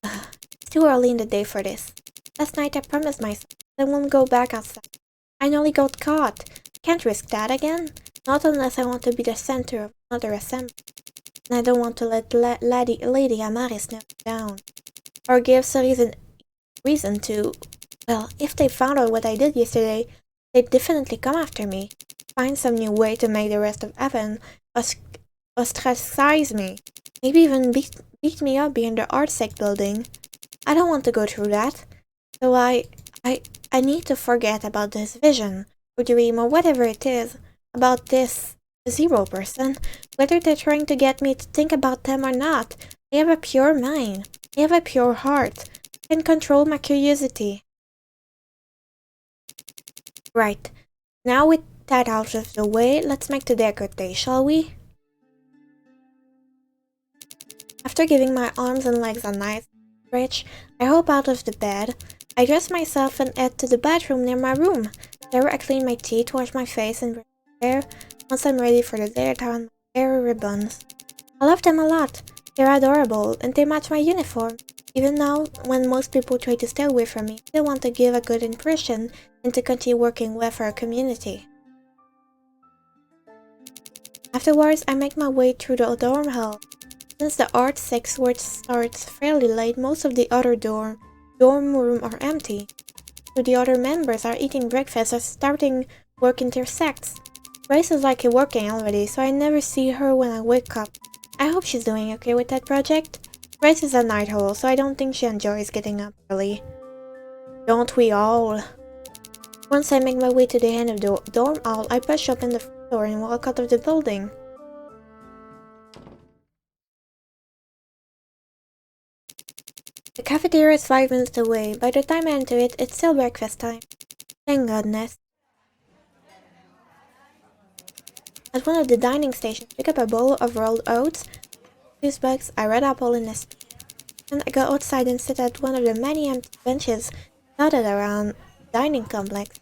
It's too early in the day for this. Last night I promised myself I won't go back outside. I nearly got caught. Can't risk that again. Not unless I want to be the center of another assembly. And I don't want to let Lady Amaris know down. Or give a reason to... Well, if they found out what I did yesterday, they'd definitely come after me. Find some new way to make the rest of Haven ostracize me. Maybe even beat me up behind the ArtSec building. I don't want to go through that. So I need to forget about this vision, or dream, or whatever it is, about this Zero person. Whether they're trying to get me to think about them or not, they have a pure mind. They have a pure heart. I can control my curiosity. Right. Now with that out of the way, let's make today a good day, shall we? After giving my arms and legs a nice stretch, I hop out of the bed. I dress myself and head to the bathroom near my room. There I clean my teeth, wash my face, and brush my hair. Once I'm ready for the day, I tie on my hair ribbons. I love them a lot. They're adorable, and they match my uniform. Even now, when most people try to stay away from me, I still want to give a good impression and to continue working well for our community. Afterwards, I make my way through the dorm hall. Since the Art 6 work starts fairly late, most of the other dorm room are empty. So the other members are eating breakfast or starting work in their sects. Grace is likely working already, so I never see her when I wake up. I hope she's doing okay with that project. Grace is a night owl, so I don't think she enjoys getting up early. Don't we all? Once I make my way to the end of the dorm hall, I push open the front door and walk out of the building. The cafeteria is 5 minutes away. By the time I enter it, it's still breakfast time. Thank goodness. At one of the dining stations, pick up a bowl of rolled oats, juice bags, a red apple, and a spoon. Then I go outside and sit at one of the many empty benches dotted around the dining complex.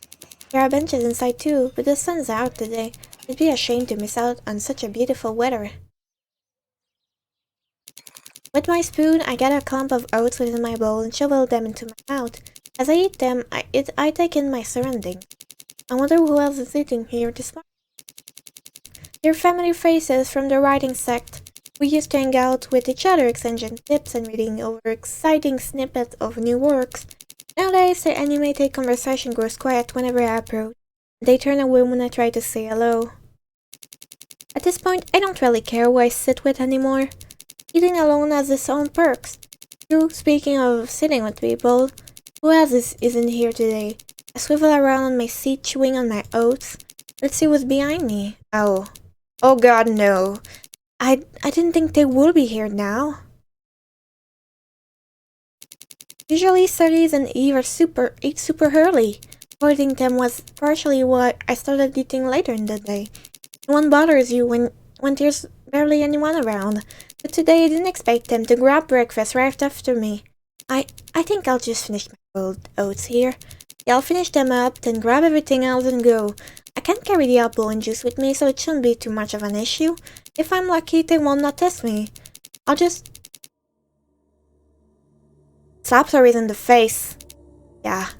There are benches inside too, but the sun's out today. It'd be a shame to miss out on such a beautiful weather. With my spoon, I get a clump of oats within my bowl and shovel them into my mouth. As I eat them, I take in my surroundings. I wonder who else is eating here this morning. They're familiar faces from the writing sect. We used to hang out with each other, exchanging tips and reading over exciting snippets of new works. Nowadays, their animated conversation grows quiet whenever I approach. They turn away when I try to say hello. At this point, I don't really care who I sit with anymore. Eating alone has its own perks. True, speaking of sitting with people, who else isn't here today? I swivel around on my seat, chewing on my oats. Let's see what's behind me. Oh god, no. I didn't think they would be here now. Usually Ceres and Eve eat super early. Avoiding them was partially why I started eating later in the day. No one bothers you when there's barely anyone around. But today I didn't expect them to grab breakfast right after me. I think I'll just finish my rolled oats here. Yeah, I'll finish them up, then grab everything else and go. I can't carry the apple and juice with me, so it shouldn't be too much of an issue. If I'm lucky, they won't notice me. I'll just slap Ceres in the face. Yeah.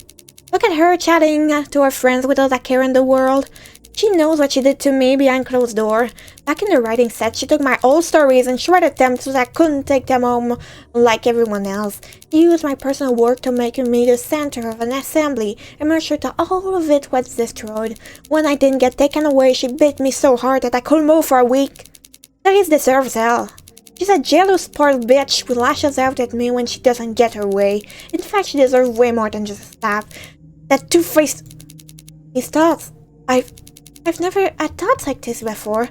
Look at her chatting to her friends without a care in the world. She knows what she did to me behind closed door. Back in the writing set, she took my old stories and shredded them so that I couldn't take them home like everyone else. She used my personal work to make me the center of an assembly and made sure that all of it was destroyed. When I didn't get taken away, she beat me so hard that I couldn't move for a week. Ceres deserves hell. She's a jealous, spoiled bitch who lashes out at me when she doesn't get her way. In fact, she deserves way more than just a slap. That two-faced... His thoughts. I've never had thoughts like this before.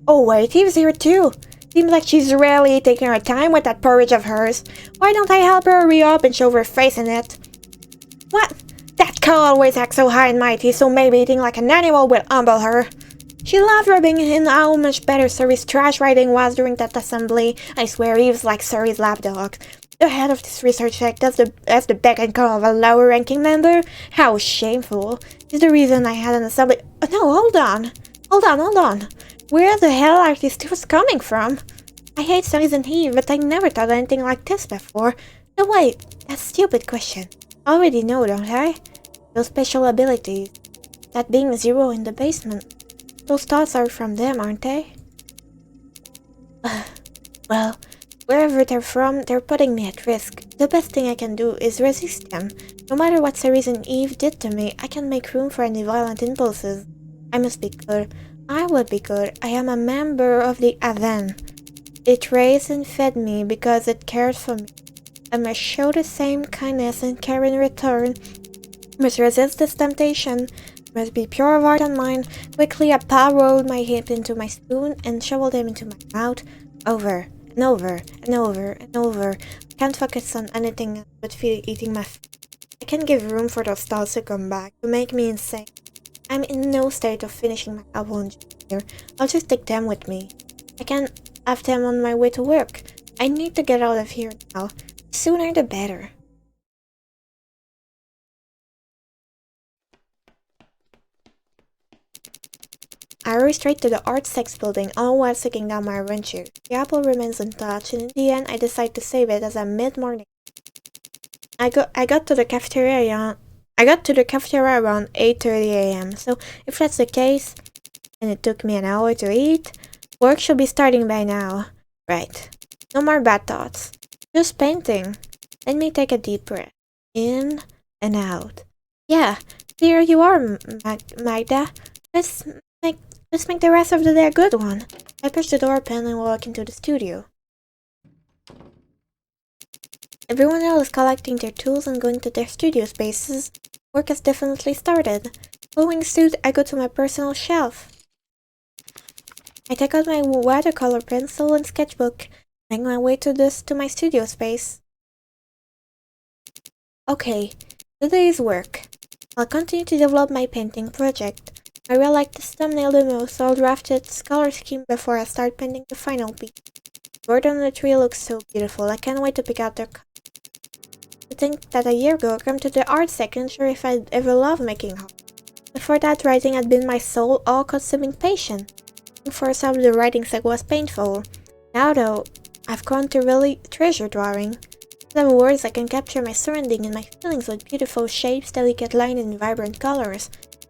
Oh wait, Eve's here too. Seems like she's really taking her time with that porridge of hers. Why don't I help her hurry up and shove her face in it? What? That cow always acts so high and mighty, so maybe eating like an animal will humble her. She loved rubbing in how much better Ceres' trash writing was during that assembly. I swear Eve's like Ceres' lapdog. The head of this research sect has the beck and call of a lower-ranking member? How shameful. Is the reason I had an assembly— no, hold on. Where the hell are these two coming from? I hate Ceres and Eve, but I never thought anything like this before. No, wait, that's a stupid question. I already know, don't I? Those special abilities. That being zero in the basement. Those thoughts are from them, aren't they? Well, wherever they're from, they're putting me at risk. The best thing I can do is resist them. No matter what Ceres and Eve did to me, I can make room for any violent impulses. I must be good. I will be good. I am a member of the Aven. It raised and fed me because it cared for me. I must show the same kindness and care in return. I must resist this temptation. I must be pure of heart and mind. Quickly I rolled my hip into my spoon and shoveled them into my mouth. Over and over and over and over. I can't focus on anything else but eating my food. I can't give room for those thoughts to come back, to make me insane. I'm in no state of finishing my apple and juice here. I'll just take them with me. I can have them on my way to work. I need to get out of here now. The sooner the better. I hurry straight to the Art Sex building, all while sticking down my adventure. The apple remains untouched, and in the end I decide to save it as a mid-morning. I got to the cafeteria around 8:30 a.m. So if that's the case, and it took me an hour to eat, work should be starting by now. Right. No more bad thoughts. Just painting. Let me take a deep breath. In and out. Yeah, here you are, Magda. Let's make Let's make the rest of the day a good one. I push the door open and walk into the studio. Everyone else is collecting their tools and going to their studio spaces. Work has definitely started. Following suit, I go to my personal shelf. I take out my watercolor pencil and sketchbook, make my way to my studio space. Okay, today's work. I'll continue to develop my painting project. I really like this thumbnail the most, so I'll draft its color scheme before I start painting the final piece. The bird on the tree looks so beautiful, I can't wait to pick out their colors. To think that a year ago I came to the art section, sure if I'd ever love making art. Before that, writing had been my sole, all-consuming passion. For some, the writing set was painful. Now though, I've grown to really treasure drawing. Instead of words, I can capture my surrounding and my feelings with beautiful shapes, delicate lines, and vibrant colors.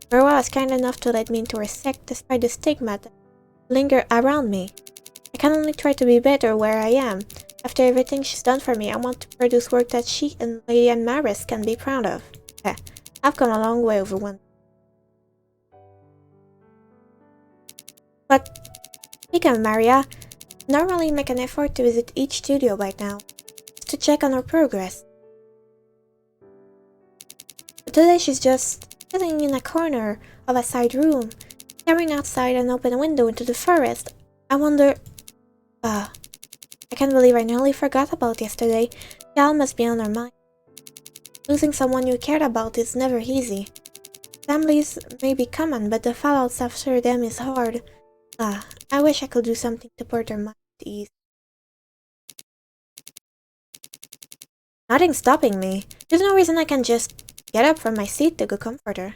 Marwa was kind enough to let me into her sect despite the stigma that lingered around me. I can only try to be better where I am. After everything she's done for me, I want to produce work that she and Lady Anne Maris can be proud of. I've come a long way over one. But speaking of Maria, I normally make an effort to visit each studio by now, just to check on her progress. But today she's just sitting in a corner of a side room, staring outside an open window into the forest. I wonder... I can't believe I nearly forgot about yesterday. Gal must be on her mind. Losing someone you cared about is never easy. Families may be common, but the fallouts after them is hard. I wish I could do something to put her mind at ease. Nothing's stopping me. There's no reason I can just get up from my seat to go comfort her.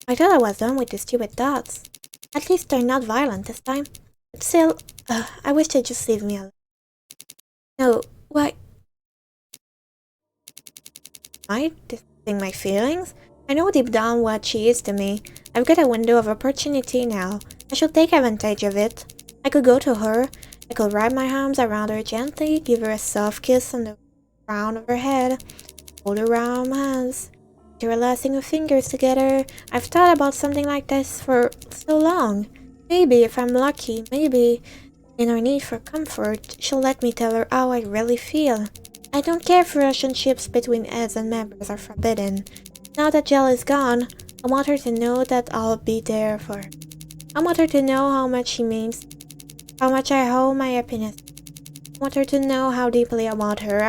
I thought I was done with the stupid thoughts. At least they're not violent this time. But still, I wish they'd just leave me alone. No, why? Am I dismissing my feelings? I know deep down what she is to me. I've got a window of opportunity now. I should take advantage of it. I could go to her. I could wrap my arms around her gently, give her a soft kiss on the crown of her head, hold her warm hands, interlacing her fingers together. I've thought about something like this for so long. Maybe, if I'm lucky, maybe, in her need for comfort, she'll let me tell her how I really feel. I don't care if relationships between heads and members are forbidden. Now that Jill is gone, I want her to know that I'll be there for her. I want her to know how much she means, how much I hold my happiness. I want her to know how deeply I want her,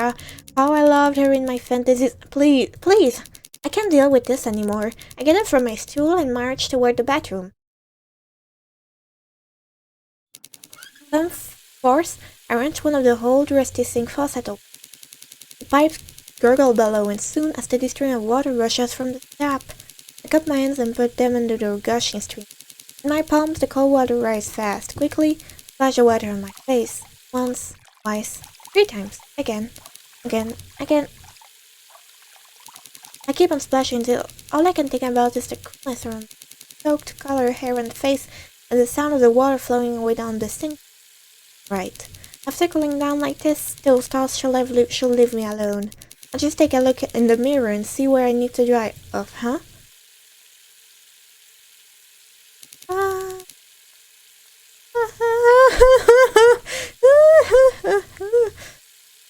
how I loved her in my fantasies. Please, please, I can't deal with this anymore. I get up from my stool and march toward the bathroom. Some force, I wrench one of the old rusty sink faucets open. The pipes gurgle below, and soon a steady stream of water rushes from the tap. I cup my hands and put them under the gushing stream. In my palms, the cold water rises fast. Quickly, splash the water on my face. Once, twice, 3 times. Again. I keep on splashing until all I can think about is the coolness around the soaked color, hair, and face, and the sound of the water flowing away down the sink. Right. After cooling down like this, those thoughts should leave me alone. I'll just take a look in the mirror and see where I need to dry off, huh?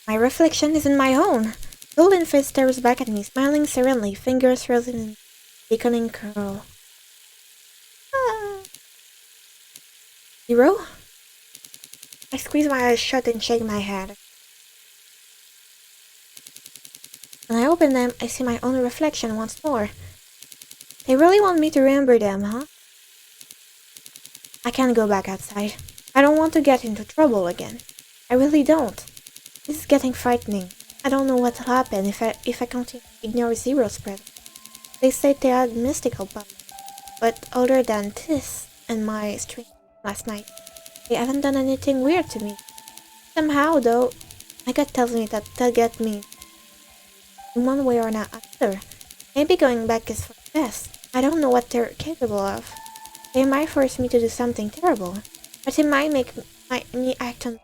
My reflection is in my own. Golden face stares back at me, smiling serenely, fingers frozen in beckoning curl. Hero? I squeeze my eyes shut and shake my head. When I open them, I see my own reflection once more. They really want me to remember them, huh? I can't go back outside. I don't want to get into trouble again. I really don't. This is getting frightening. I don't know what'll happen if I continue to ignore Zero spread. They say they had mystical powers, but other than this and my stream last night, they haven't done anything weird to me. Somehow, though, my gut tells me that they'll get me in one way or another. Maybe going back is for the best. I don't know what they're capable of. They might force me to do something terrible, but they might make me act on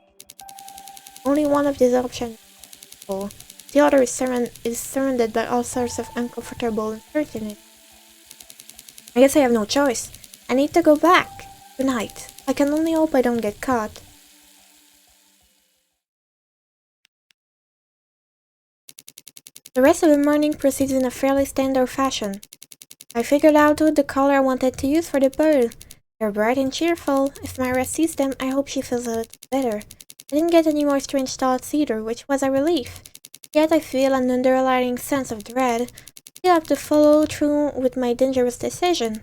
only one of these options. The other is surrounded by all sorts of uncomfortable uncertainty. I guess I have no choice. I need to go back tonight. I can only hope I don't get caught. The rest of the morning proceeds in a fairly standard fashion. I figured out the color I wanted to use for the bird. They're bright and cheerful. If Myra sees them, I hope she feels a little better. I didn't get any more strange thoughts either, which was a relief. Yet I feel an underlying sense of dread. I still have to follow through with my dangerous decision.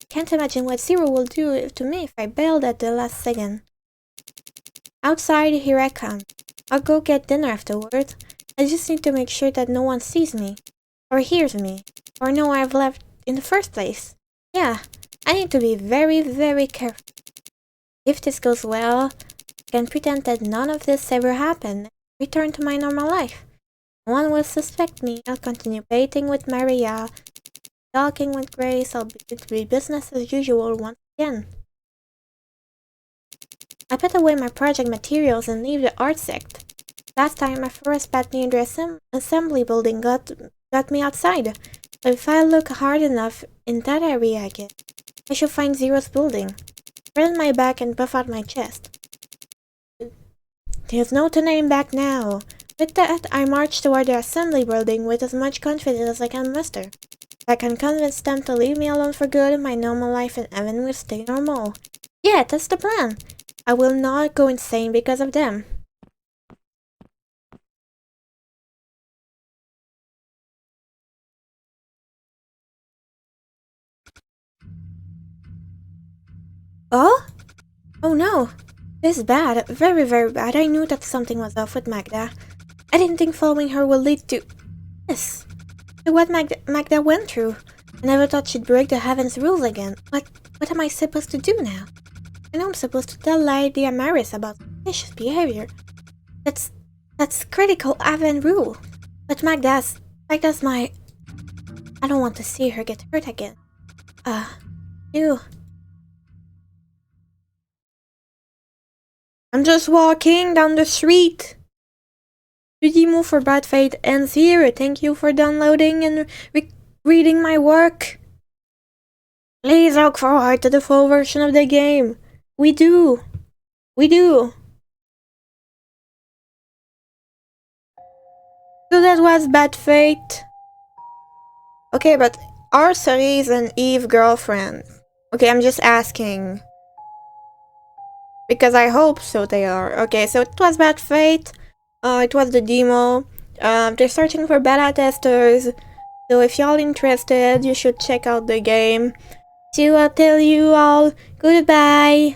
Can't imagine what Zero will do to me if I bailed at the last second. Outside, here I come. I'll go get dinner afterward. I just need to make sure that no one sees me, or hears me, or know I've left in the first place. Yeah, I need to be very, very careful. If this goes well, I can pretend that none of this ever happened and return to my normal life. No one will suspect me. I'll continue baiting with Maria, talking with Grace. It'll be business as usual once again. I put away my project materials and leave the art sect. Last time, a forest path near the assembly building got me outside. But if I look hard enough in that area again, I should find Zero's building. Spread my back and puff out my chest. There's no turning back now. With that, I march toward the assembly building with as much confidence as I can muster. If I can convince them to leave me alone for good, my normal life in heaven will stay normal. Yeah, that's the plan. I will not go insane because of them. Oh? Oh no. This is bad. Very, very bad. I knew that something was off with Magda. I didn't think following her would lead to this. To what Magda went through. I never thought she'd break the heavens rules again. What am I supposed to do now? I know I'm supposed to tell Lady Amaris about suspicious behavior. That's critical Haven rule. But Magda's my... I don't want to see her get hurt again. You... I'm just walking down the street. The demo for Bad Fate ends here. Thank you for downloading and reading my work. Please look forward to the full version of the game. We do. So that was Bad Fate. Okay, but are Cerise and Eve girlfriends? Okay, I'm just asking. Because I hope so they are. Okay, so it was Bad Fate. It was the demo. They're searching for beta testers. So if y'all interested, you should check out the game. So I'll tell you all goodbye.